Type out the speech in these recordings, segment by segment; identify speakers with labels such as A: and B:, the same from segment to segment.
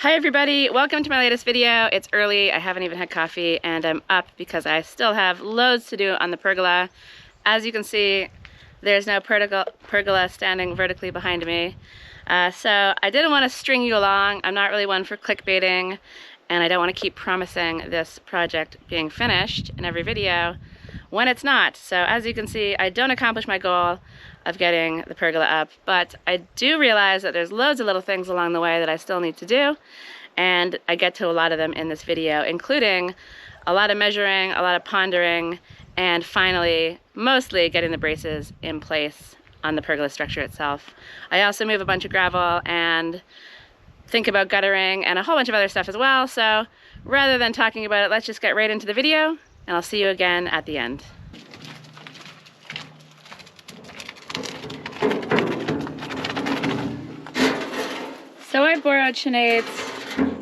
A: Hi everybody, welcome to my latest video. It's early, I haven't even had coffee, and I'm up because I still have loads to do on the pergola. As you can see, there's no pergola standing vertically behind me. So I didn't want to string you along. I'm not really one for clickbaiting, and I don't want to keep promising this project being finished in every video when it's not. So as you can see, I don't accomplish my goal of getting the pergola up, but I do realize that there's loads of little things along the way that I still need to do, and I get to a lot of them in this video, including a lot of measuring, a lot of pondering, and finally, mostly getting the braces in place on the pergola structure itself. I also move a bunch of gravel and think about guttering and a whole bunch of other stuff as well, so rather than talking about it, let's just get right into the video, and I'll see you again at the end. So I borrowed Sinead's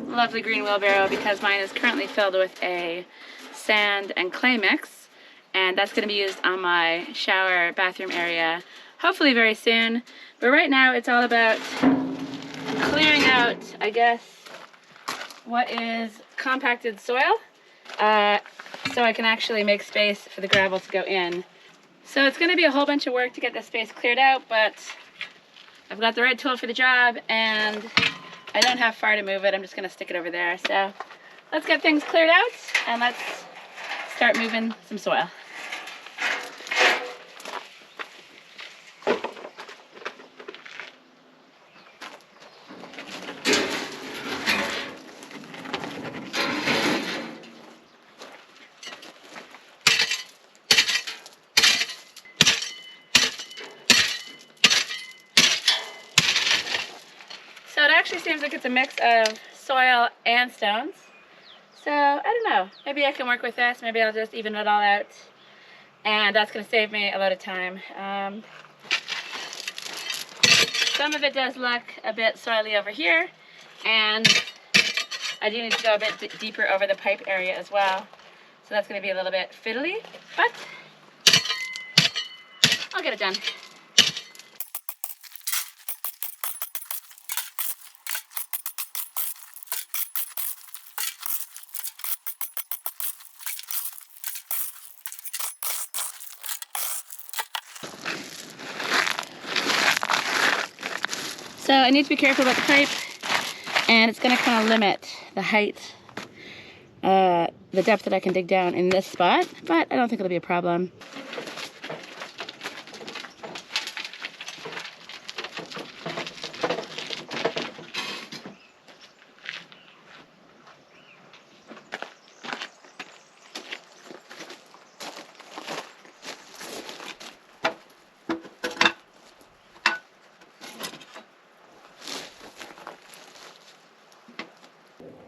A: lovely green wheelbarrow because mine is currently filled with a sand and clay mix, and that's going to be used on my shower bathroom area hopefully very soon. But right now it's all about clearing out, I guess, what is compacted soil, so I can actually make space for the gravel to go in. So it's going to be a whole bunch of work to get this space cleared out, but I've got the right tool for the job, and I don't have far to move it. I'm just going to stick it over there. So let's get things cleared out, and let's start moving some soil. So it actually seems like it's a mix of soil and stones. So I don't know, maybe I can work with this. Maybe I'll just even it all out, and that's going to save me a lot of time. Some of it does look a bit soily over here, and I do need to go a bit deeper over the pipe area as well. So that's going to be a little bit fiddly, but I'll get it done. So I need to be careful about the pipe, and it's going to kind of limit the height, the depth that I can dig down in this spot, but I don't think it'll be a problem.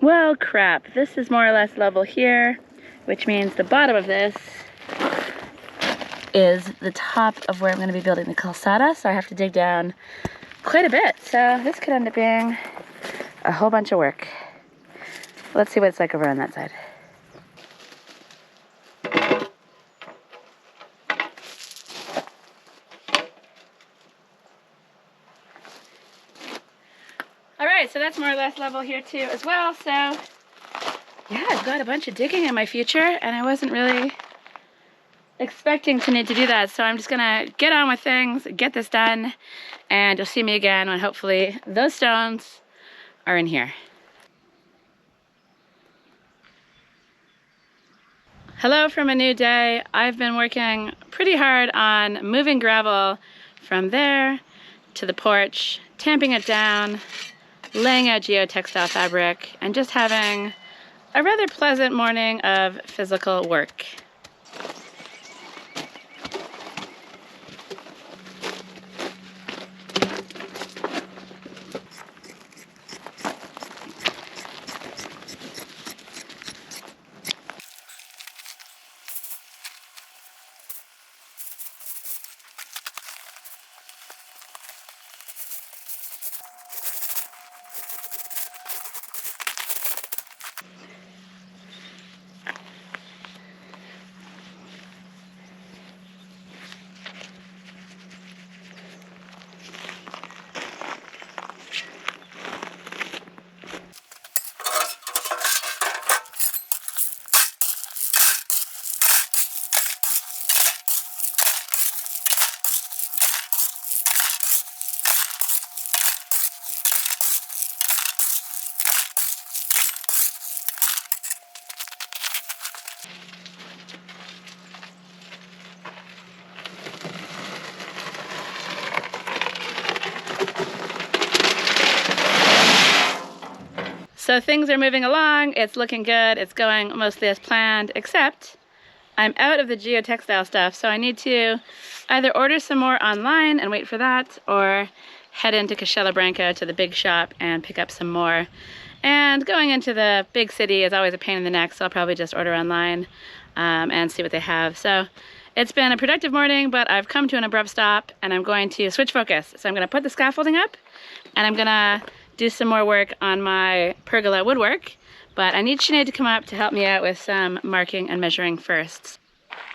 A: Well, crap, this is more or less level here, which means the bottom of this is the top of where I'm going to be building the calzada, so I have to dig down quite a bit. So this could end up being a whole bunch of work. Let's see what it's like over on that side. Alright, so that's more or less level here too as well, so yeah, I've got a bunch of digging in my future, and I wasn't really expecting to need to do that, so I'm just gonna get on with things, get this done, and you'll see me again when hopefully those stones are in here. Hello from a new day. I've been working pretty hard on moving gravel from there to the porch, tamping it down, laying out geotextile fabric, and just having a rather pleasant morning of physical work. So things are moving along, it's looking good, it's going mostly as planned, except I'm out of the geotextile stuff, so I need to either order some more online and wait for that, or head into Castelo Branco to the big shop and pick up some more. And going into the big city is always a pain in the neck, so I'll probably just order online and see what they have. So it's been a productive morning, but I've come to an abrupt stop, and I'm going to switch focus. So I'm going to put the scaffolding up, and I'm going to do some more work on my pergola woodwork, but I need Sinead to come up to help me out with some marking and measuring first.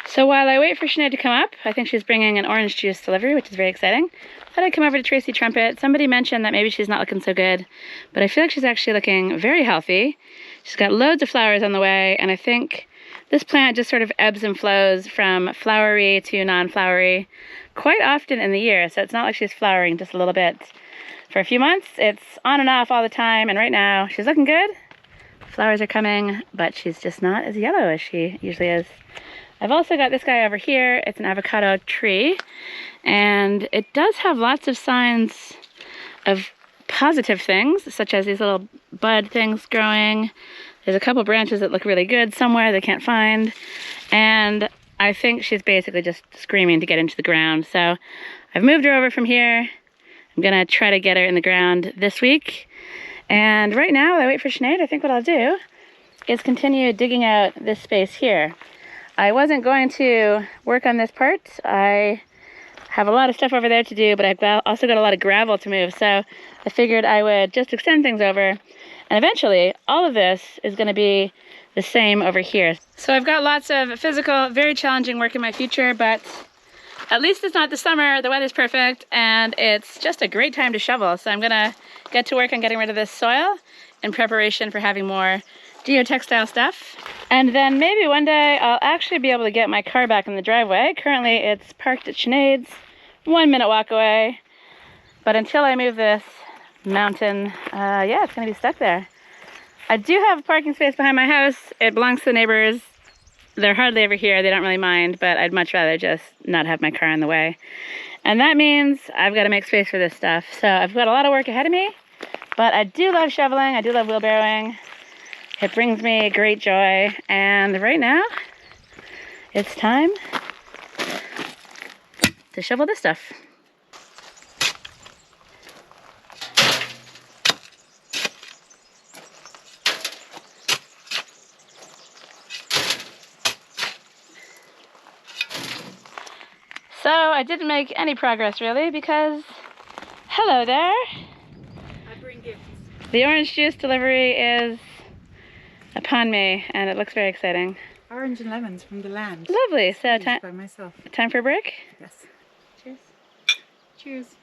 A: So while I wait for Sinead to come up, I think she's bringing an orange juice delivery, which is very exciting. I thought I'd come over to Tracy Trumpet. Somebody mentioned that maybe she's not looking so good, but I feel like she's actually looking very healthy. She's got loads of flowers on the way, and I think this plant just sort of ebbs and flows from flowery to non-flowery quite often in the year, so it's not like she's flowering just a little bit. For a few months, it's on and off all the time, and right now she's looking good. Flowers are coming, but she's just not as yellow as she usually is. I've also got this guy over here. It's an avocado tree, and it does have lots of signs of positive things, such as these little bud things growing. There's a couple branches that look really good somewhere they can't find, and I think she's basically just screaming to get into the ground. So I've moved her over from here. I'm gonna try to get her in the ground this week. And right now, while I wait for Sinead, I think what I'll do is continue digging out this space here. I wasn't going to work on this part. I have a lot of stuff over there to do, but I've also got a lot of gravel to move. So I figured I would just extend things over. And eventually, all of this is gonna be the same over here. So I've got lots of physical, very challenging work in my future, but at least it's not the summer, the weather's perfect, and it's just a great time to shovel. So I'm gonna get to work on getting rid of this soil in preparation for having more geotextile stuff. And then maybe one day I'll actually be able to get my car back in the driveway. Currently it's parked at Sinead's, 1 minute walk away. But until I move this mountain, yeah, it's gonna be stuck there. I do have a parking space behind my house. It belongs to the neighbors. They're hardly ever here, they don't really mind, but I'd much rather just not have my car in the way. And that means I've got to make space for this stuff. So I've got a lot of work ahead of me, but I do love shoveling, I do love wheelbarrowing. It brings me great joy, and right now, it's time to shovel this stuff. So I didn't make any progress really because, hello there.
B: I bring gifts.
A: The orange juice delivery is upon me, and it looks very exciting.
B: Orange and lemons from the land.
A: Lovely. So
B: by myself.
A: Time for a break?
B: Yes.
A: Cheers.
B: Cheers.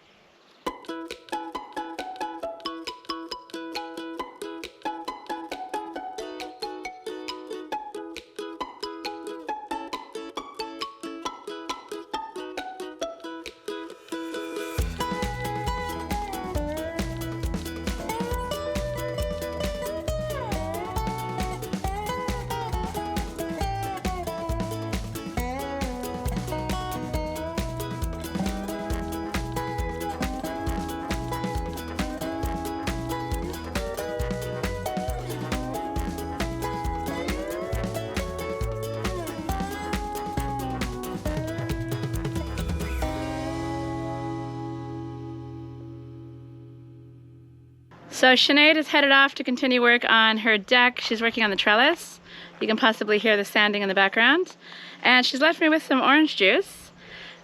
A: So Sinead is headed off to continue work on her deck. She's working on the trellis. You can possibly hear the sanding in the background. And she's left me with some orange juice.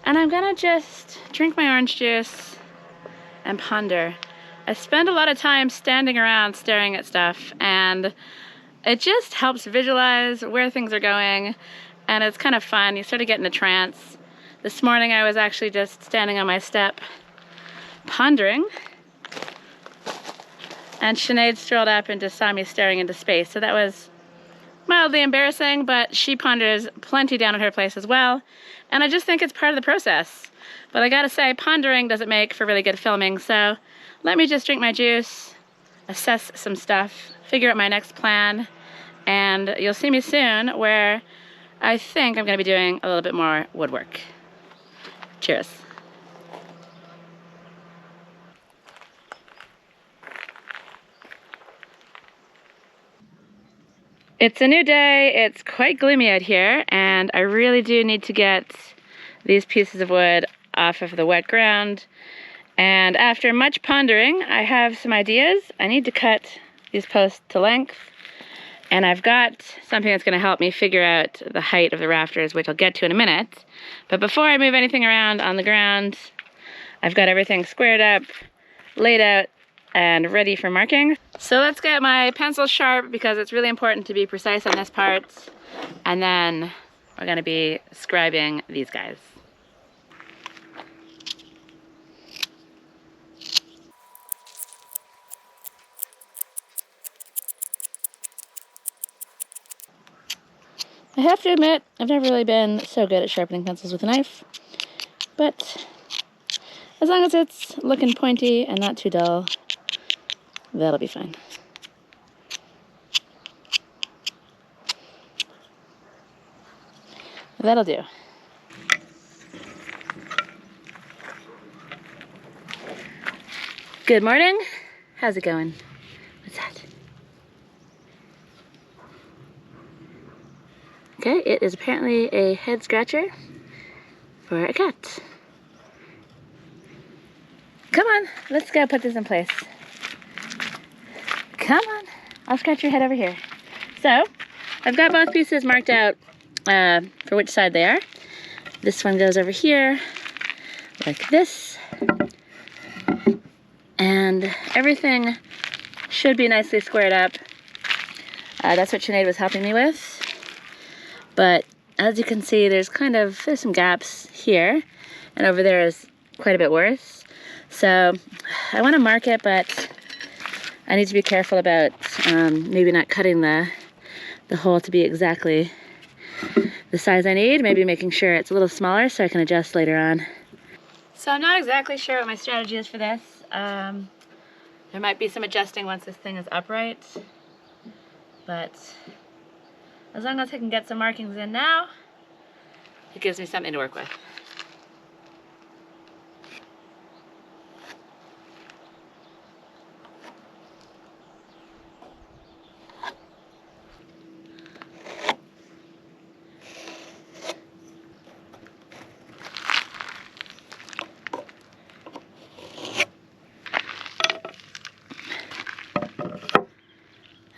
A: And I'm gonna just drink my orange juice and ponder. I spend a lot of time standing around staring at stuff, and it just helps visualize where things are going, and it's kind of fun. You sort of get in a trance. This morning I was actually just standing on my step pondering, and Sinead strolled up and just saw me staring into space. So that was mildly embarrassing, but she ponders plenty down at her place as well. And I just think it's part of the process. But I gotta say, pondering doesn't make for really good filming. So let me just drink my juice, assess some stuff, figure out my next plan, and you'll see me soon where I think I'm going to be doing a little bit more woodwork. Cheers. It's a new day. It's quite gloomy out here, and I really do need to get these pieces of wood off of the wet ground. And after much pondering, I have some ideas. I need to cut these posts to length, and I've got something that's going to help me figure out the height of the rafters, which I'll get to in a minute. But before I move anything around on the ground, I've got everything squared up, laid out, and ready for marking. So let's get my pencil sharp because it's really important to be precise on this part. And then we're gonna be scribing these guys. I have to admit, I've never really been so good at sharpening pencils with a knife, but as long as it's looking pointy and not too dull, that'll be fine. That'll do. Good morning. How's it going? What's that? Okay, it is apparently a head scratcher for a cat. Come on, let's go put this in place. Come on, I'll scratch your head over here. So, I've got both pieces marked out for which side they are. This one goes over here, like this. And everything should be nicely squared up. That's what Sinead was helping me with. But as you can see, there's some gaps here, and over there is quite a bit worse. So I want to mark it, but I need to be careful about maybe not cutting the hole to be exactly the size I need, maybe making sure it's a little smaller so I can adjust later on. So I'm not exactly sure what my strategy is for this. There might be some adjusting once this thing is upright, but as long as I can get some markings in now, it gives me something to work with.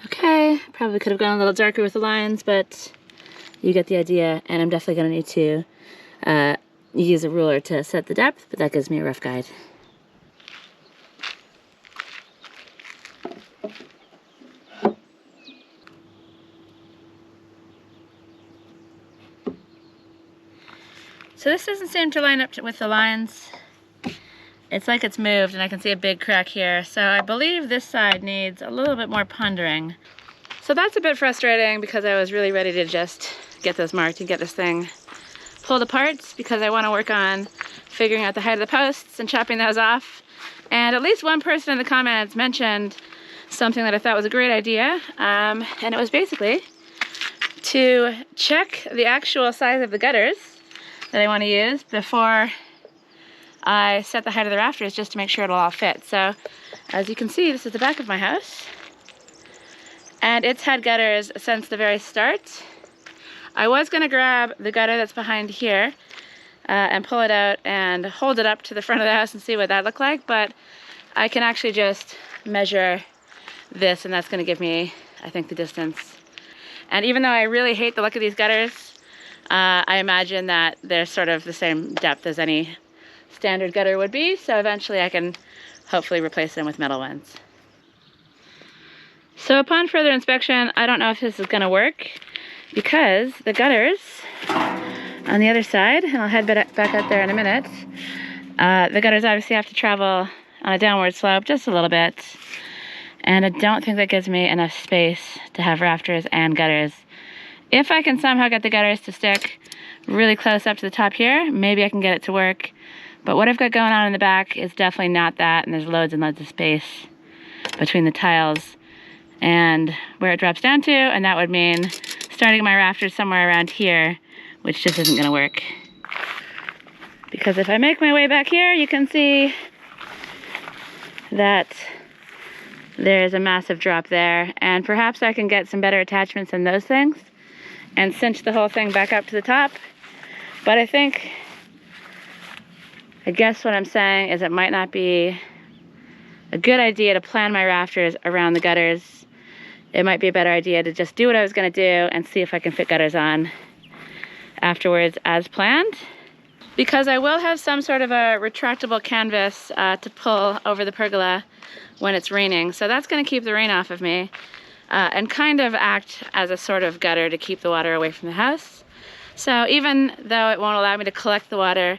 A: Okay, probably could have gone a little darker with the lines, but you get the idea, and I'm definitely going to need to use a ruler to set the depth, but that gives me a rough guide. So this doesn't seem to line up with the lines. It's like it's moved, and I can see a big crack here. So I believe this side needs a little bit more pondering. So that's a bit frustrating because I was really ready to just get those marked and get this thing pulled apart because I want to work on figuring out the height of the posts and chopping those off. And at least one person in the comments mentioned something that I thought was a great idea. And it was basically to check the actual size of the gutters that I want to use before I set the height of the rafters, just to make sure it'll all fit. So as you can see, this is the back of my house, and it's had gutters since the very start. I was going to grab the gutter that's behind here and pull it out and hold it up to the front of the house and see what that looked like, but I can actually just measure this, and that's going to give me, I think, the distance. And even though I really hate the look of these gutters, I imagine that they're sort of the same depth as any standard gutter would be, so eventually I can hopefully replace them with metal ones. So upon further inspection, I don't know if this is going to work because the gutters on the other side, and I'll head back out there in a minute, the gutters obviously have to travel on a downward slope just a little bit, and I don't think that gives me enough space to have rafters and gutters. If I can somehow get the gutters to stick really close up to the top here, maybe I can get it to work. But what I've got going on in the back is definitely not that, and there's loads and loads of space between the tiles and where it drops down to, and that would mean starting my rafters somewhere around here, which just isn't gonna work. Because if I make my way back here, you can see that there's a massive drop there, and perhaps I can get some better attachments than those things and cinch the whole thing back up to the top. But I guess what I'm saying is it might not be a good idea to plan my rafters around the gutters. It might be a better idea to just do what I was gonna do and see if I can fit gutters on afterwards as planned. Because I will have some sort of a retractable canvas to pull over the pergola when it's raining. So that's gonna keep the rain off of me and kind of act as a sort of gutter to keep the water away from the house. So even though it won't allow me to collect the water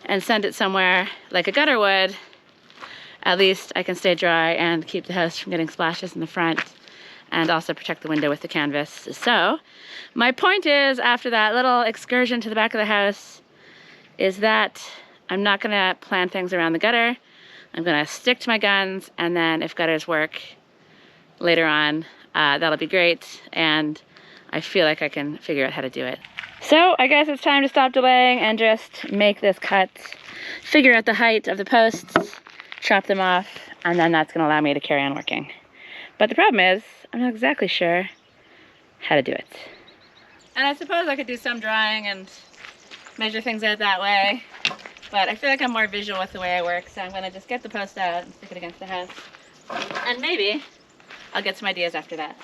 A: and send it somewhere like a gutter would, at least I can stay dry and keep the house from getting splashes in the front and also protect the window with the canvas. So my point is, after that little excursion to the back of the house, is that I'm not gonna plan things around the gutter. I'm gonna stick to my guns, and then if gutters work later on, that'll be great, and I feel like I can figure out how to do it. So I guess it's time to stop delaying and just make this cut, figure out the height of the posts, chop them off, and then that's gonna allow me to carry on working. But the problem is, I'm not exactly sure how to do it. And I suppose I could do some drawing and measure things out that way, but I feel like I'm more visual with the way I work, so I'm gonna just get the post out and stick it against the house, and maybe I'll get some ideas after that.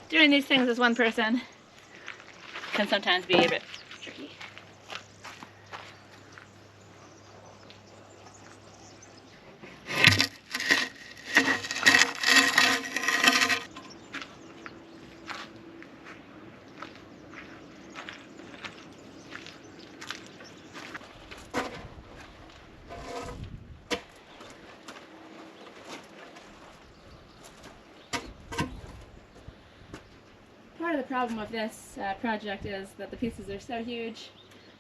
A: Doing these things as one person can sometimes be a bit tricky. Part of the problem with this project is that the pieces are so huge,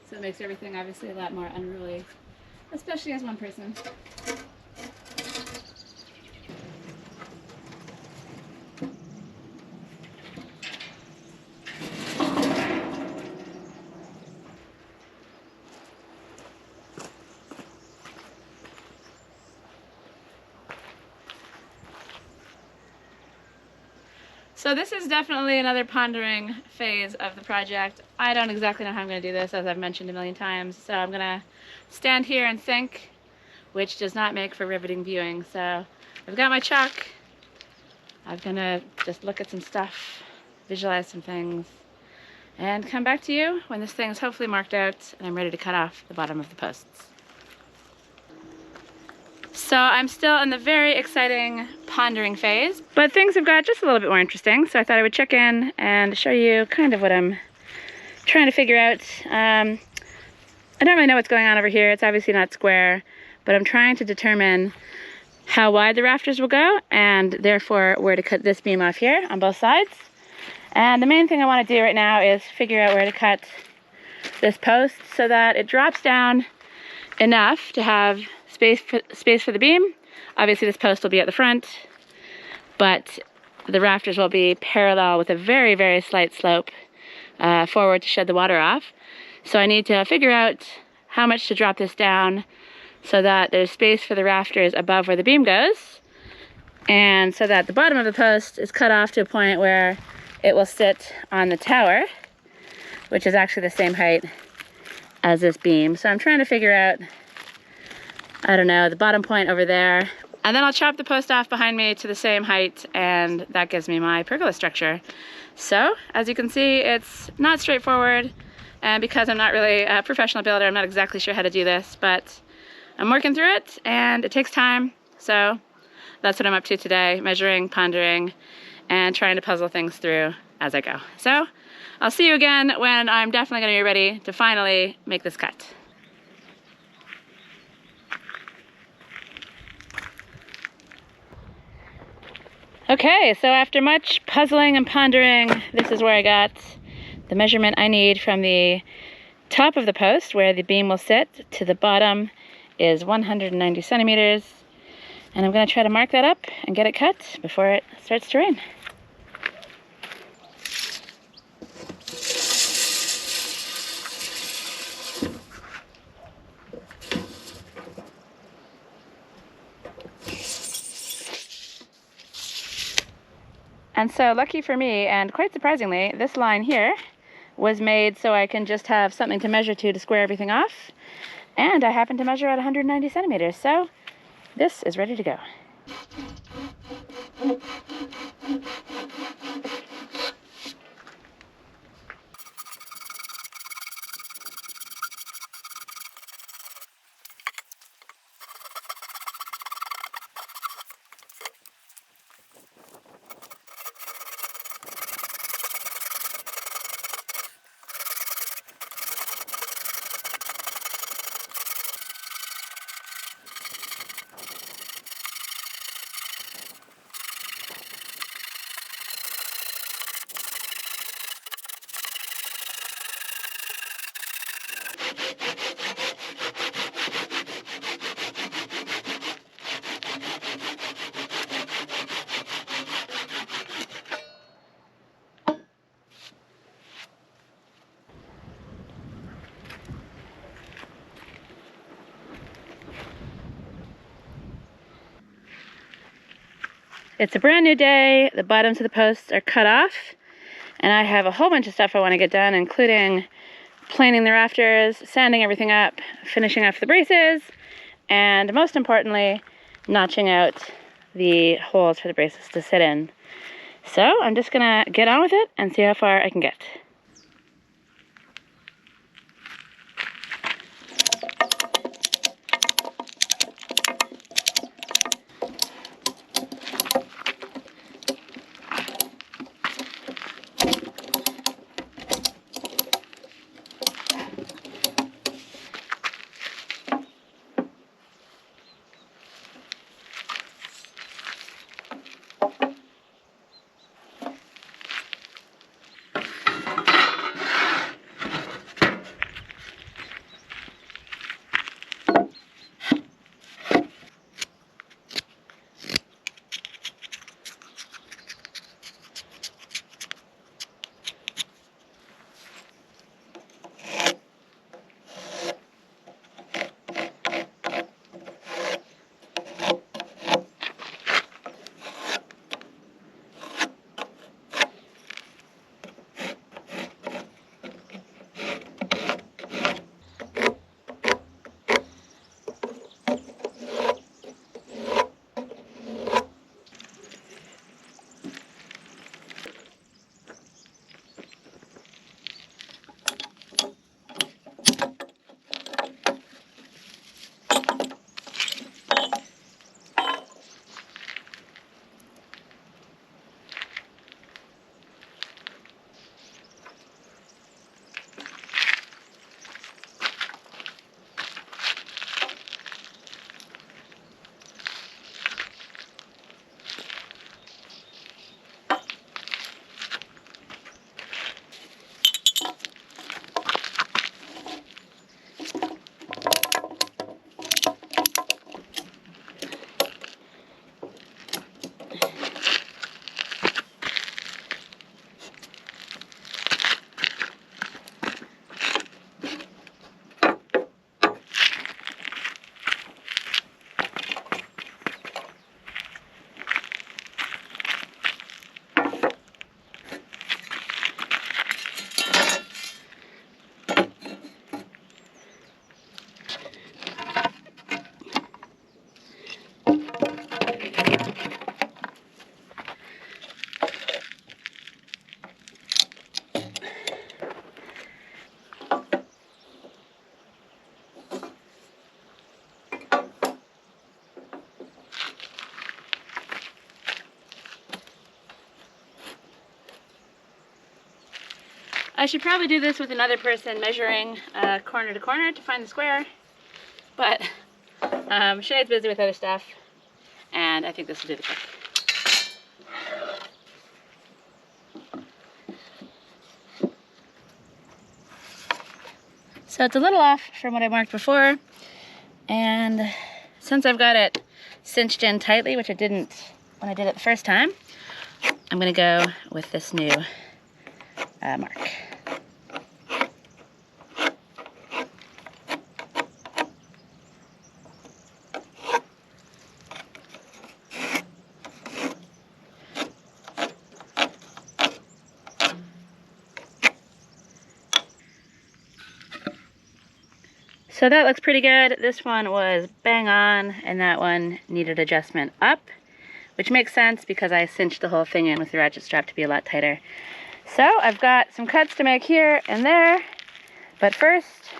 A: so it makes everything obviously a lot more unruly, especially as one person. So this is definitely another pondering phase of the project. I don't exactly know how I'm going to do this, as I've mentioned a million times, so I'm going to stand here and think, which does not make for riveting viewing. So I've got my chalk. I'm going to just look at some stuff, visualize some things, and come back to you when this thing's hopefully marked out and I'm ready to cut off the bottom of the posts. So I'm still in the very exciting pondering phase, but things have got just a little bit more interesting, so I thought I would check in and show you kind of what I'm trying to figure out. I don't really know what's going on over here. It's obviously not square, but I'm trying to determine how wide the rafters will go and therefore where to cut this beam off here on both sides. And the main thing I want to do right now is figure out where to cut this post so that it drops down enough to have space for the beam. Obviously this post will be at the front, but the rafters will be parallel with a very, very slight slope forward to shed the water off. So I need to figure out how much to drop this down so that there's space for the rafters above where the beam goes, and so that the bottom of the post is cut off to a point where it will sit on the tower, which is actually the same height as this beam. So I'm trying to figure out, I don't know, the bottom point over there. And then I'll chop the post off behind me to the same height, and that gives me my pergola structure. So, as you can see, it's not straightforward, and because I'm not really a professional builder, I'm not exactly sure how to do this, but I'm working through it, and it takes time. So that's what I'm up to today, measuring, pondering, and trying to puzzle things through as I go. So I'll see you again when I'm definitely going to be ready to finally make this cut. Okay, so after much puzzling and pondering, this is where I got the measurement I need from the top of the post where the beam will sit to the bottom is 190 centimeters. And I'm going to try to mark that up and get it cut before it starts to rain. And so, lucky for me, and quite surprisingly, this line here was made so I can just have something to measure to square everything off. And I happen to measure at 190 centimeters, so this is ready to go. It's a brand new day. The bottoms of the posts are cut off, and I have a whole bunch of stuff I want to get done, including planing the rafters, sanding everything up, finishing off the braces, and most importantly, notching out the holes for the braces to sit in. So I'm just gonna get on with it and see how far I can get. I should probably do this with another person measuring corner to corner to find the square, but Sinead's busy with other stuff, and I think this will do the trick. So it's a little off from what I marked before, and since I've got it cinched in tightly, which I didn't when I did it the first time, I'm gonna go with this new mark. So that looks pretty good. This one was bang on, and that one needed adjustment up, which makes sense because I cinched the whole thing in with the ratchet strap to be a lot tighter. So I've got some cuts to make here and there, but first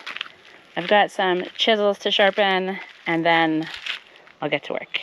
A: I've got some chisels to sharpen, and then I'll get to work.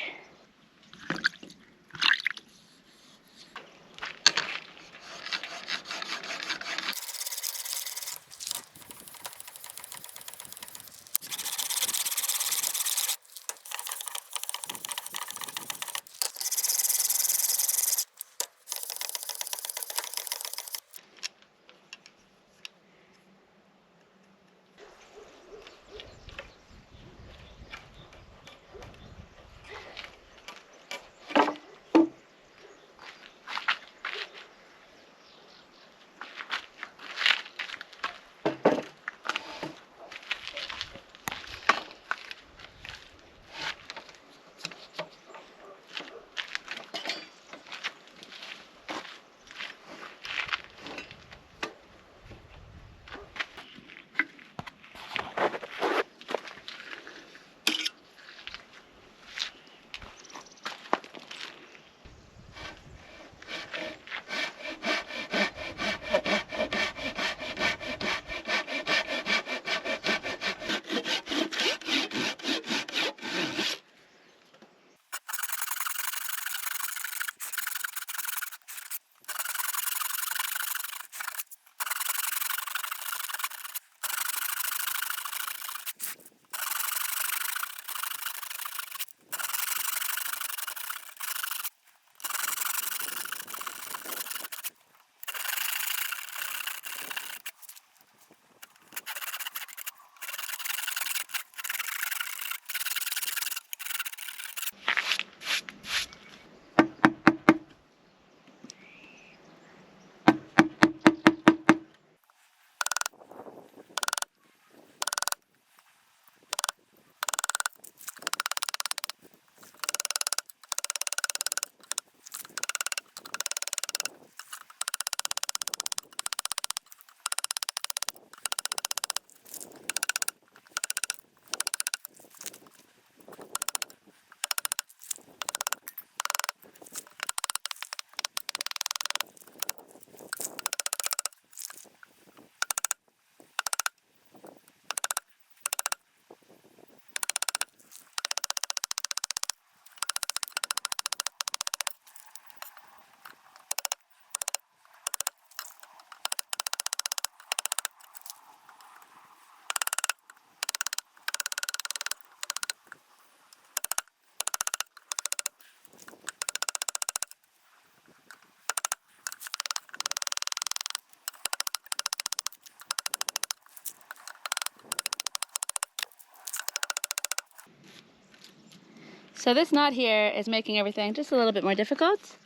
A: So this knot here is making everything just a little bit more difficult.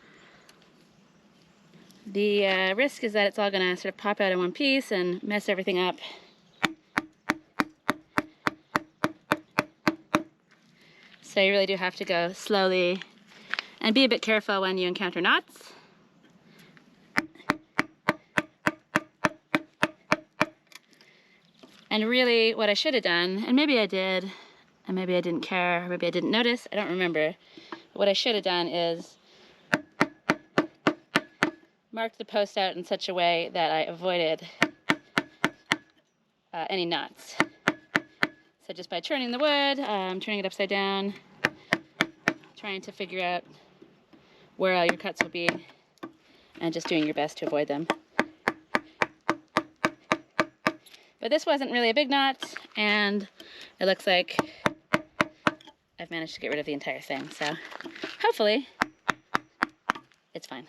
A: The risk is that it's all gonna sort of pop out in one piece and mess everything up. So you really do have to go slowly and be a bit careful when you encounter knots. And really what I should have done, and maybe I did, and maybe I didn't care, or maybe I didn't notice, I don't remember. But what I should have done is mark the post out in such a way that I avoided any knots. So just by turning the wood, turning it upside down, trying to figure out where all your cuts will be, and just doing your best to avoid them. But this wasn't really a big knot, and it looks like I've managed to get rid of the entire thing, so hopefully it's fine.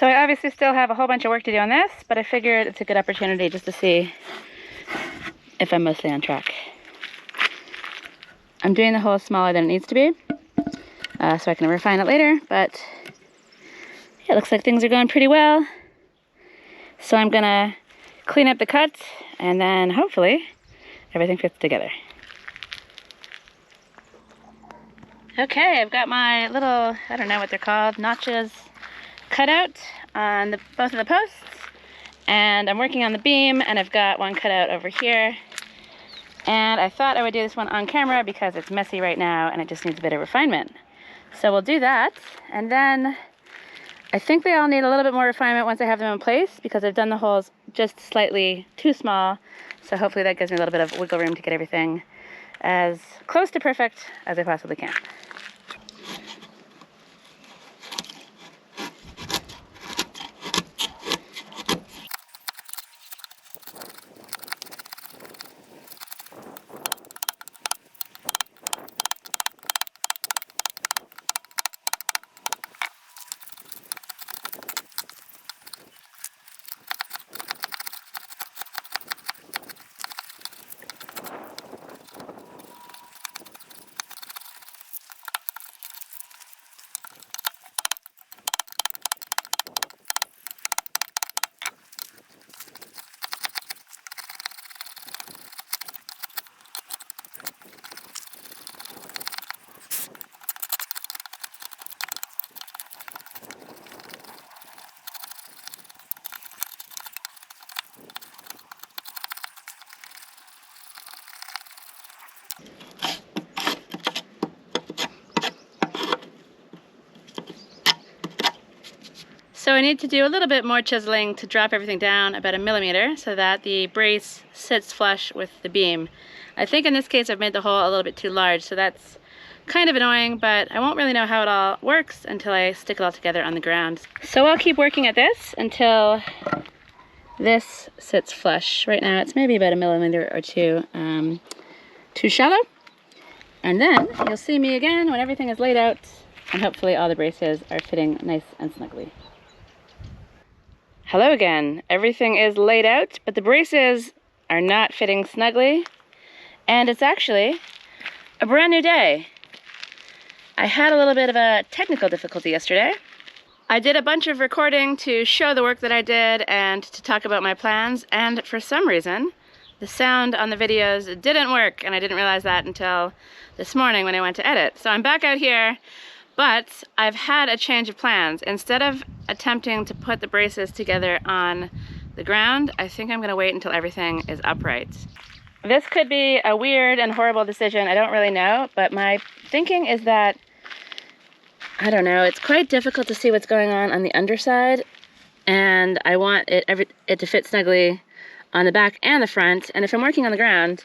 A: So I obviously still have a whole bunch of work to do on this, but I figured it's a good opportunity just to see if I'm mostly on track. I'm doing the hole smaller than it needs to be, so I can refine it later, but yeah, it looks like things are going pretty well. So I'm gonna clean up the cuts, and then hopefully everything fits together. Okay, I've got my little, I don't know what they're called, notches cut out on both of the posts, and I'm working on the beam, and I've got one cut out over here. And I thought I would do this one on camera because it's messy right now and it just needs a bit of refinement. So we'll do that, and then I think they all need a little bit more refinement once I have them in place, because I've done the holes just slightly too small. So hopefully that gives me a little bit of wiggle room to get everything as close to perfect as I possibly can. So I need to do a little bit more chiseling to drop everything down about 1 millimeter so that the brace sits flush with the beam. I think in this case I've made the hole a little bit too large, so that's kind of annoying, but I won't really know how it all works until I stick it all together on the ground. So I'll keep working at this until this sits flush. Right now it's maybe about 1 millimeter or two too shallow. And then you'll see me again when everything is laid out and hopefully all the braces are fitting nice and snugly. Hello again. Everything is laid out, but the braces are not fitting snugly, and it's actually a brand new day. I had a little bit of a technical difficulty yesterday. I did a bunch of recording to show the work that I did and to talk about my plans, and for some reason the sound on the videos didn't work, and I didn't realize that until this morning when I went to edit. So I'm back out here, but I've had a change of plans. Instead of attempting to put the braces together on the ground, I think I'm gonna wait until everything is upright. This could be a weird and horrible decision, I don't really know, but my thinking is that, I don't know, it's quite difficult to see what's going on the underside, and I want it to fit snugly on the back and the front, and if I'm working on the ground,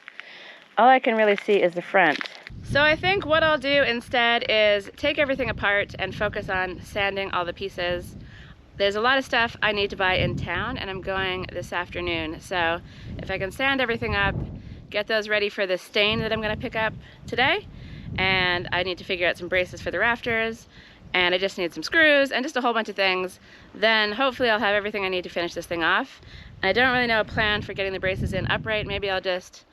A: all I can really see is the front. So I think what I'll do instead is take everything apart and focus on sanding all the pieces. There's a lot of stuff I need to buy in town, and I'm going this afternoon. So if I can sand everything up, get those ready for the stain that I'm gonna pick up today, and I need to figure out some braces for the rafters, and I just need some screws and just a whole bunch of things, then hopefully I'll have everything I need to finish this thing off. I don't really know a plan for getting the braces in upright. Maybe I'll just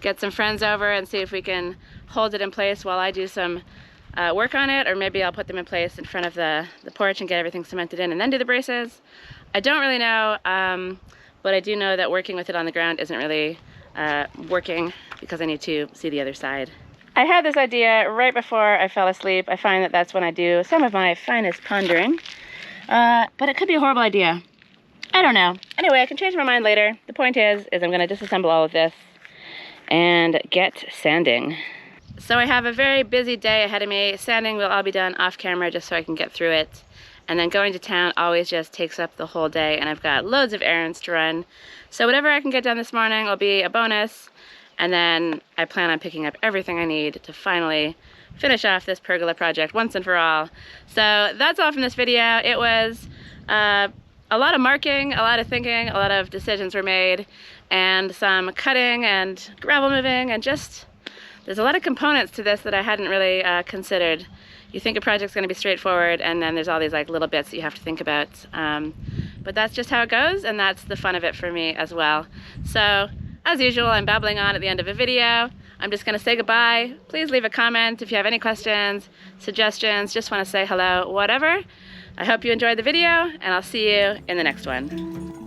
A: get some friends over and see if we can hold it in place while I do some work on it, or maybe I'll put them in place in front of the porch and get everything cemented in and then do the braces. I don't really know, but I do know that working with it on the ground isn't really working because I need to see the other side. I had this idea right before I fell asleep. I find that that's when I do some of my finest pondering, but it could be a horrible idea. I don't know. Anyway, I can change my mind later. The point is I'm gonna disassemble all of this and get sanding. So I have a very busy day ahead of me. Sanding will all be done off camera just so I can get through it. And then going to town always just takes up the whole day, and I've got loads of errands to run. So whatever I can get done this morning will be a bonus. And then I plan on picking up everything I need to finally finish off this pergola project once and for all. So that's all from this video. It was a lot of marking, a lot of thinking, a lot of decisions were made, and some cutting and gravel moving, and just there's a lot of components to this that I hadn't really considered. You think a project's going to be straightforward, and then there's all these like little bits that you have to think about. But that's just how it goes, and that's the fun of it for me as well. So, as usual, I'm babbling on at the end of a video. I'm just going to say goodbye. Please leave a comment if you have any questions, suggestions, just want to say hello, whatever. I hope you enjoyed the video, and I'll see you in the next one.